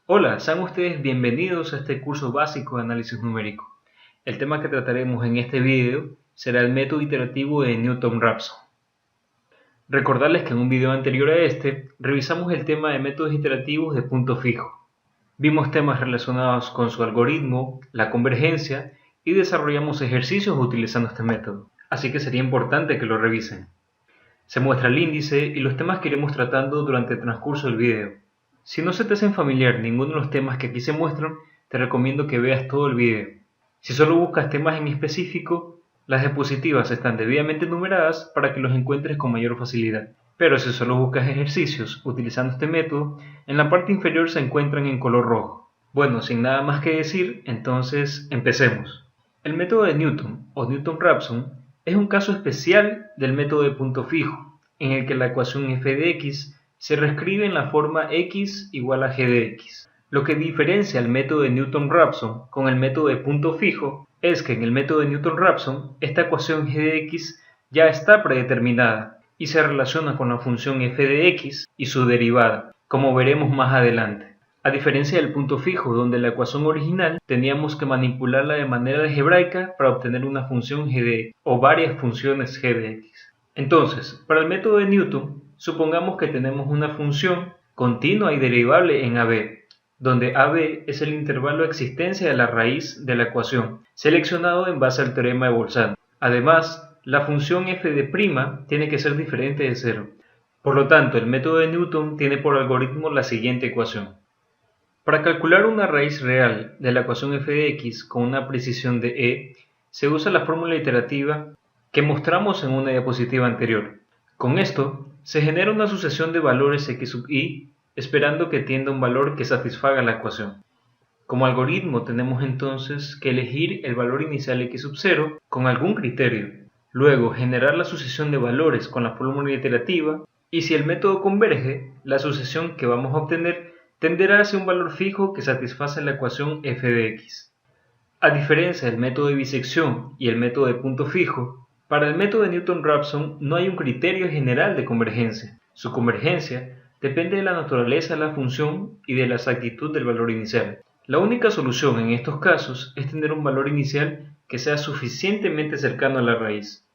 Hola, sean ustedes bienvenidos a este curso básico de análisis numérico. El tema que trataremos en este video será el método iterativo de Newton-Raphson. Recordarles que en un video anterior a este revisamos el tema de métodos iterativos de punto fijo. Vimos temas relacionados con su algoritmo, la convergencia y desarrollamos ejercicios utilizando este método, así que sería importante que lo revisen. Se muestra el índice y los temas que iremos tratando durante el transcurso del video. Si no se te hacen familiar ninguno de los temas que aquí se muestran, te recomiendo que veas todo el video. Si solo buscas temas en específico, las diapositivas están debidamente numeradas para que los encuentres con mayor facilidad. Pero si solo buscas ejercicios utilizando este método, en la parte inferior se encuentran en color rojo. Bueno, sin nada más que decir, entonces empecemos. El método de Newton o Newton-Raphson es un caso especial del método de punto fijo, en el que la ecuación f de x se reescribe en la forma x igual a g de x. Lo que diferencia el método de Newton-Raphson con el método de punto fijo es que en el método de Newton-Raphson esta ecuación g de x ya está predeterminada y se relaciona con la función f de x y su derivada, como veremos más adelante. A diferencia del punto fijo, donde la ecuación original teníamos que manipularla de manera algebraica para obtener una función g de x o varias funciones g de x. Entonces, para el método de Newton, supongamos que tenemos una función continua y derivable en AB, donde AB es el intervalo de existencia de la raíz de la ecuación, seleccionado en base al teorema de Bolzano. Además, la función f de prima tiene que ser diferente de 0. Por lo tanto, el método de Newton tiene por algoritmo la siguiente ecuación. Para calcular una raíz real de la ecuación f de x con una precisión de e, se usa la fórmula iterativa que mostramos en una diapositiva anterior. Con esto, se genera una sucesión de valores x sub i, esperando que tienda a un valor que satisfaga la ecuación. Como algoritmo tenemos entonces que elegir el valor inicial x sub 0 con algún criterio, luego generar la sucesión de valores con la fórmula iterativa, y si el método converge, la sucesión que vamos a obtener tenderá hacia un valor fijo que satisface la ecuación f de x. A diferencia del método de bisección y el método de punto fijo, para el método de Newton-Raphson no hay un criterio general de convergencia. Su convergencia depende de la naturaleza de la función y de la exactitud del valor inicial. La única solución en estos casos es tener un valor inicial que sea suficientemente cercano a la raíz.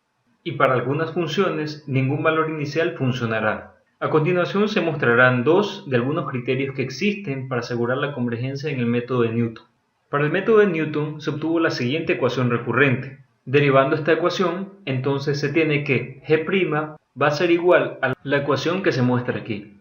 Y para algunas funciones, ningún valor inicial funcionará. A continuación se mostrarán dos de algunos criterios que existen para asegurar la convergencia en el método de Newton. Para el método de Newton se obtuvo la siguiente ecuación recurrente. Derivando esta ecuación, entonces se tiene que g' va a ser igual a la ecuación que se muestra aquí.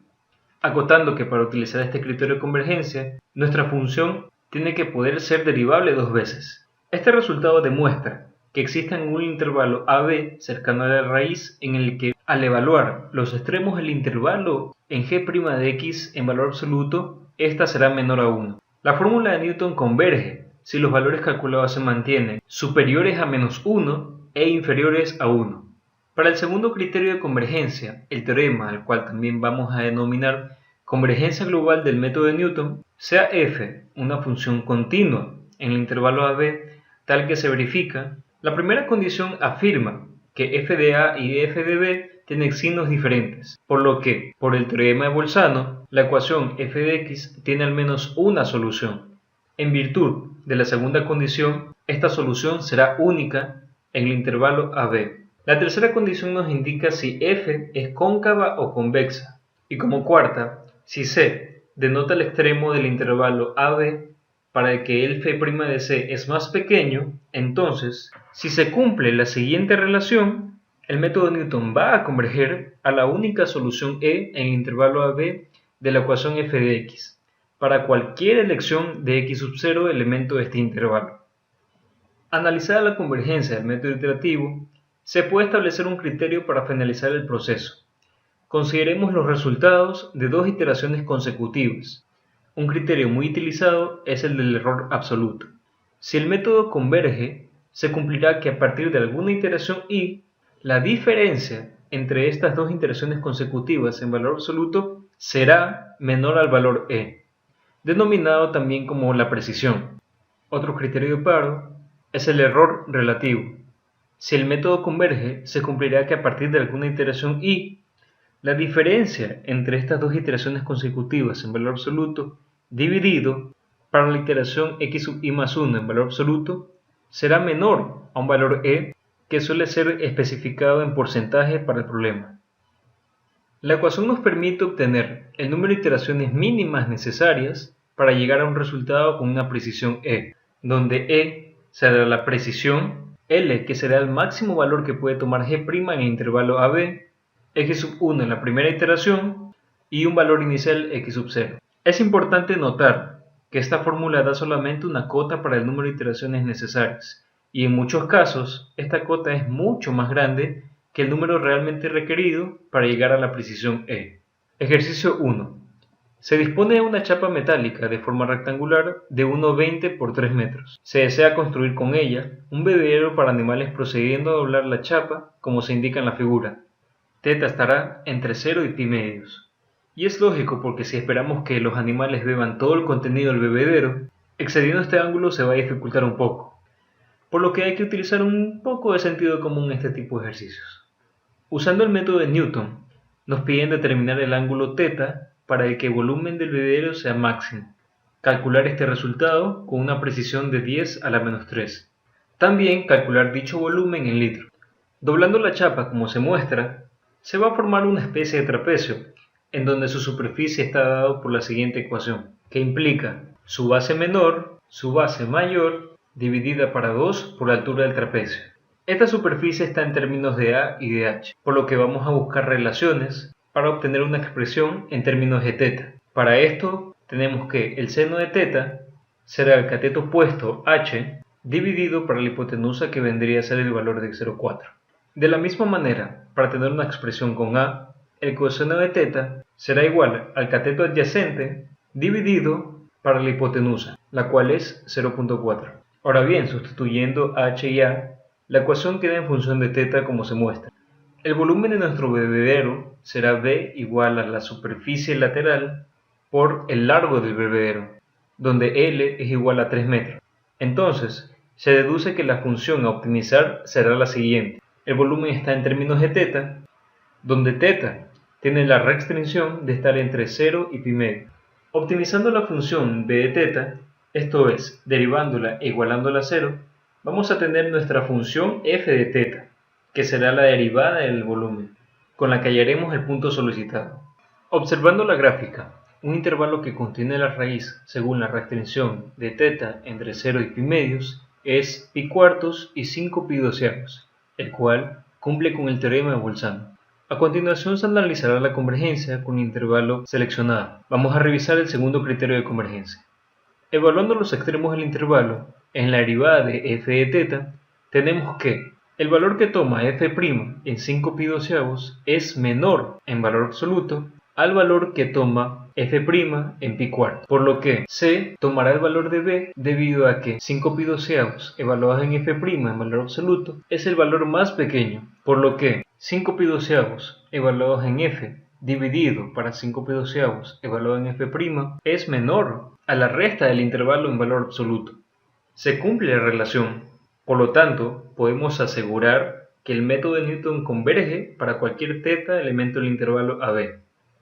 Acotando que para utilizar este criterio de convergencia, nuestra función tiene que poder ser derivable dos veces. Este resultado demuestra que existe un intervalo AB cercano a la raíz en el que, al evaluar los extremos del intervalo en g' de x en valor absoluto, esta será menor a 1. La fórmula de Newton converge si los valores calculados se mantienen superiores a menos 1 e inferiores a 1. Para el segundo criterio de convergencia, el teorema al cual también vamos a denominar convergencia global del método de Newton, sea f una función continua en el intervalo AB tal que se verifica, la primera condición afirma que f de a y f de b tienen signos diferentes, por lo que, por el teorema de Bolzano, la ecuación f de x tiene al menos una solución. En virtud de la segunda condición, esta solución será única en el intervalo AB. La tercera condición nos indica si f es cóncava o convexa, y como cuarta, si c denota el extremo del intervalo AB para el que el f' de c es más pequeño, entonces, si se cumple la siguiente relación, el método de Newton va a converger a la única solución E en el intervalo AB de la ecuación f de x, para cualquier elección de x sub 0 elemento de este intervalo. Analizada la convergencia del método iterativo, se puede establecer un criterio para finalizar el proceso. Consideremos los resultados de dos iteraciones consecutivas. Un criterio muy utilizado es el del error absoluto. Si el método converge, se cumplirá que a partir de alguna iteración i, la diferencia entre estas dos iteraciones consecutivas en valor absoluto será menor al valor e, denominado también como la precisión. Otro criterio de paro es el error relativo. Si el método converge, se cumplirá que a partir de alguna iteración i, la diferencia entre estas dos iteraciones consecutivas en valor absoluto dividido para la iteración x sub i más 1 en valor absoluto será menor a un valor e que suele ser especificado en porcentaje para el problema. La ecuación nos permite obtener el número de iteraciones mínimas necesarias para llegar a un resultado con una precisión e, donde e será la precisión, L, que será el máximo valor que puede tomar G' en el intervalo AB, x sub 1 en la primera iteración y un valor inicial x sub 0. Es importante notar que esta fórmula da solamente una cota para el número de iteraciones necesarias, y en muchos casos esta cota es mucho más grande que el número realmente requerido para llegar a la precisión E. Ejercicio 1. Se dispone de una chapa metálica de forma rectangular de 1,20 por 3 metros. Se desea construir con ella un bebedero para animales procediendo a doblar la chapa como se indica en la figura. Θ estará entre 0 y pi medios. Y es lógico porque si esperamos que los animales beban todo el contenido del bebedero, excediendo este ángulo se va a dificultar un poco, por lo que hay que utilizar un poco de sentido común en este tipo de ejercicios. Usando el método de Newton, nos piden determinar el ángulo θ para el que el volumen del bebedero sea máximo. Calcular este resultado con una precisión de 10 a la menos 3. También calcular dicho volumen en litros. Doblando la chapa como se muestra, se va a formar una especie de trapecio, en donde su superficie está dado por la siguiente ecuación, que implica su base menor, su base mayor, dividida para 2 por la altura del trapecio. Esta superficie está en términos de A y de H, por lo que vamos a buscar relaciones para obtener una expresión en términos de θ. Para esto tenemos que el seno de θ será el cateto opuesto h dividido para la hipotenusa que vendría a ser el valor de 0,4. De la misma manera, para tener una expresión con A, el coseno de θ será igual al cateto adyacente dividido para la hipotenusa, la cual es 0,4. Ahora bien, sustituyendo h y a, la ecuación queda en función de θ como se muestra. El volumen de nuestro bebedero será B igual a la superficie lateral por el largo del bebedero, donde L es igual a 3 metros. Entonces, se deduce que la función a optimizar será la siguiente. El volumen está en términos de θ, donde θ tiene la restricción de estar entre 0 y pi medio. Optimizando la función b de θ, esto es, derivándola e igualándola a 0, vamos a tener nuestra función f de θ, que será la derivada del volumen, con la que hallaremos el punto solicitado. Observando la gráfica, un intervalo que contiene la raíz según la restricción de θ entre 0 y pi medios es pi cuartos y 5 pi doceavos, el cual cumple con el teorema de Bolzano. A continuación se analizará la convergencia con el intervalo seleccionado. Vamos a revisar el segundo criterio de convergencia. Evaluando los extremos del intervalo, en la derivada de f de θ, tenemos que el valor que toma f' en 5 pi doceavos es menor en valor absoluto al valor que toma f' en pi cuartos, por lo que C tomará el valor de B debido a que 5 pi doceavos evaluados en f' en valor absoluto es el valor más pequeño, por lo que 5 pi doceavos evaluados en f dividido para 5 pi doceavos evaluado en f' es menor a la resta del intervalo en valor absoluto. Se cumple la relación. Por lo tanto, podemos asegurar que el método de Newton converge para cualquier θ elemento del intervalo AB.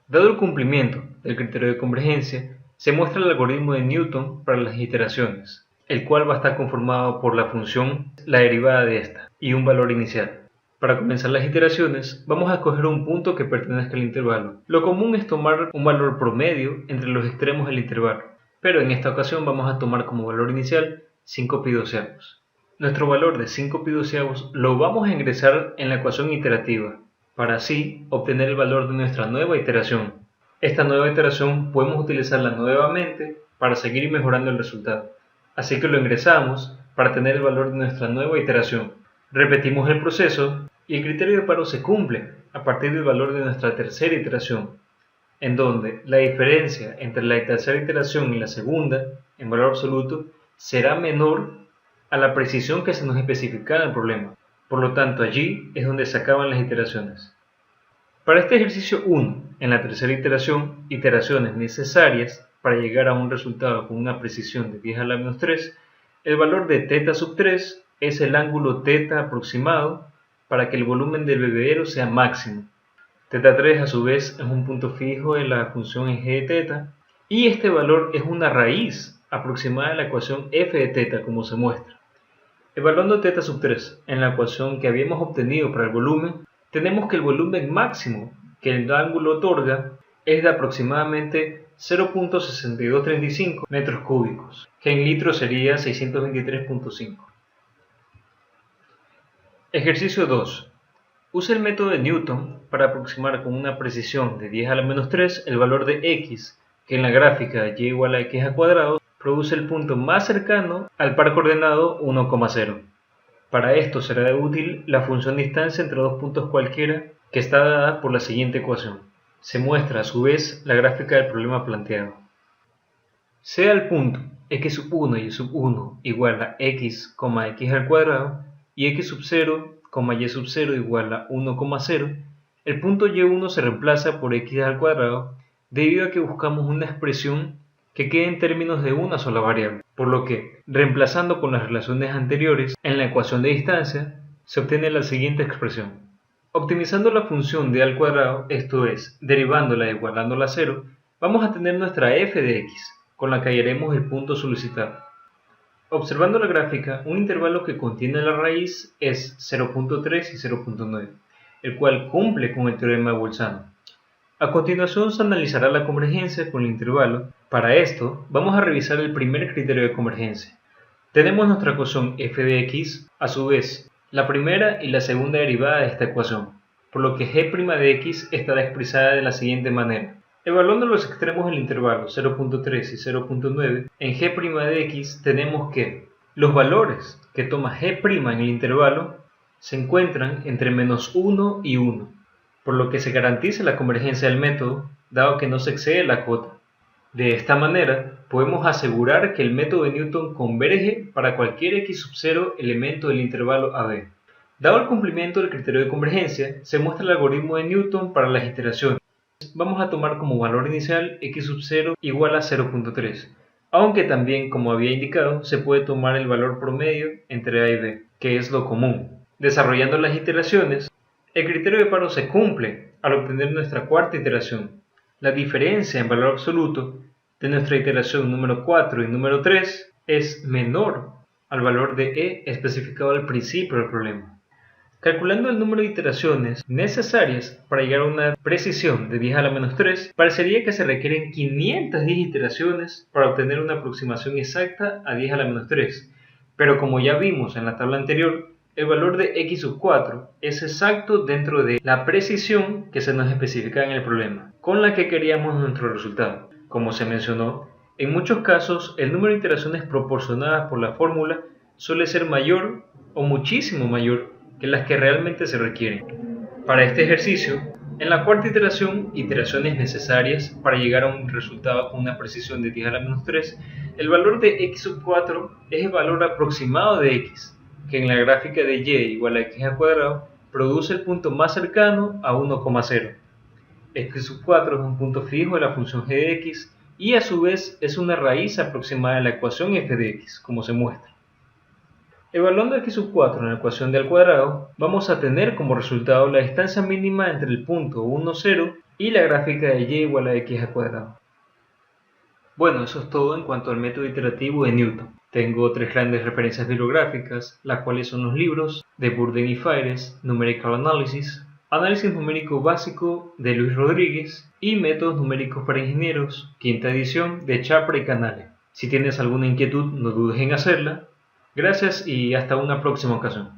Dado el cumplimiento del criterio de convergencia, se muestra el algoritmo de Newton para las iteraciones, el cual va a estar conformado por la función, la derivada de esta, y un valor inicial. Para comenzar las iteraciones, vamos a escoger un punto que pertenezca al intervalo. Lo común es tomar un valor promedio entre los extremos del intervalo, pero en esta ocasión vamos a tomar como valor inicial 5 pi doceavos. Nuestro valor de 5 pi doceavos lo vamos a ingresar en la ecuación iterativa, para así obtener el valor de nuestra nueva iteración. Esta nueva iteración podemos utilizarla nuevamente para seguir mejorando el resultado. Así que lo ingresamos para tener el valor de nuestra nueva iteración. Repetimos el proceso y el criterio de paro se cumple a partir del valor de nuestra tercera iteración, en donde la diferencia entre la tercera iteración y la segunda, en valor absoluto, será menor a la precisión que se nos especificara en el problema. Por lo tanto, allí es donde se acaban las iteraciones. Para este ejercicio 1, en la tercera iteración, iteraciones necesarias para llegar a un resultado con una precisión de 10 a la menos 3, el valor de θ sub 3 es el ángulo θ aproximado para que el volumen del bebedero sea máximo. θ3 a su vez es un punto fijo de la función en g de θ y este valor es una raíz aproximada de la ecuación f de θ, como se muestra. Evaluando θ sub 3 en la ecuación que habíamos obtenido para el volumen, tenemos que el volumen máximo que el ángulo otorga es de aproximadamente 0.6235 metros cúbicos, que en litros sería 623.5. Ejercicio 2. Usa el método de Newton para aproximar con una precisión de 10 a la menos 3 el valor de x, que en la gráfica y igual a x al cuadrado produce el punto más cercano al par coordenado 1,0. Para esto será útil la función distancia entre dos puntos cualquiera, que está dada por la siguiente ecuación. Se muestra a su vez la gráfica del problema planteado. Sea el punto x sub 1 y y sub 1 igual a x, x al cuadrado y x sub 0, y sub 0 igual a 1,0, el punto y1 se reemplaza por x al cuadrado debido a que buscamos una expresión que quede en términos de una sola variable, por lo que, reemplazando con las relaciones anteriores en la ecuación de distancia, se obtiene la siguiente expresión. Optimizando la función de a al cuadrado, esto es, derivándola e igualándola a 0, vamos a tener nuestra f de x, con la que hallaremos el punto solicitado. Observando la gráfica, un intervalo que contiene la raíz es 0.3 y 0.9, el cual cumple con el teorema de Bolzano. A continuación se analizará la convergencia con el intervalo. Para esto, vamos a revisar el primer criterio de convergencia. Tenemos nuestra ecuación f de x, a su vez, la primera y la segunda derivada de esta ecuación, por lo que g' de x estará expresada de la siguiente manera. Evaluando los extremos del intervalo 0.3 y 0.9, en g' de x tenemos que los valores que toma g' en el intervalo se encuentran entre menos 1 y 1, por lo que se garantiza la convergencia del método, dado que no se excede la cota. De esta manera, podemos asegurar que el método de Newton converge para cualquier x sub 0 elemento del intervalo AB. Dado el cumplimiento del criterio de convergencia, se muestra el algoritmo de Newton para las iteraciones. Vamos a tomar como valor inicial x sub 0 igual a 0.3, aunque también, como había indicado, se puede tomar el valor promedio entre a y b, que es lo común. Desarrollando las iteraciones, el criterio de paro se cumple al obtener nuestra cuarta iteración. La diferencia en valor absoluto de nuestra iteración número 4 y número 3 es menor al valor de e especificado al principio del problema. Calculando el número de iteraciones necesarias para llegar a una precisión de 10 a la menos 3, parecería que se requieren 510 iteraciones para obtener una aproximación exacta a 10 a la menos 3, pero como ya vimos en la tabla anterior, el valor de x sub 4 es exacto dentro de la precisión que se nos especifica en el problema, con la que queríamos nuestro resultado. Como se mencionó, en muchos casos el número de iteraciones proporcionadas por la fórmula suele ser mayor o muchísimo mayor que las que realmente se requieren. Para este ejercicio, en la cuarta iteración, iteraciones necesarias para llegar a un resultado con una precisión de 10 a la menos 3, el valor de x sub 4 es el valor aproximado de x, que en la gráfica de y igual a x al cuadrado produce el punto más cercano a 1,0. X sub 4 es un punto fijo de la función g de x y a su vez es una raíz aproximada de la ecuación f de x, como se muestra. Evaluando x sub 4 en la ecuación de al cuadrado, vamos a tener como resultado la distancia mínima entre el punto 1, 0 y la gráfica de y igual a x al cuadrado. Bueno, eso es todo en cuanto al método iterativo de Newton. Tengo tres grandes referencias bibliográficas, las cuales son los libros de Burden y Faires, Numerical Analysis, Análisis numérico básico de Luis Rodríguez y Métodos numéricos para ingenieros, quinta edición de Chapra y Canale. Si tienes alguna inquietud, no dudes en hacerla. Gracias y hasta una próxima ocasión.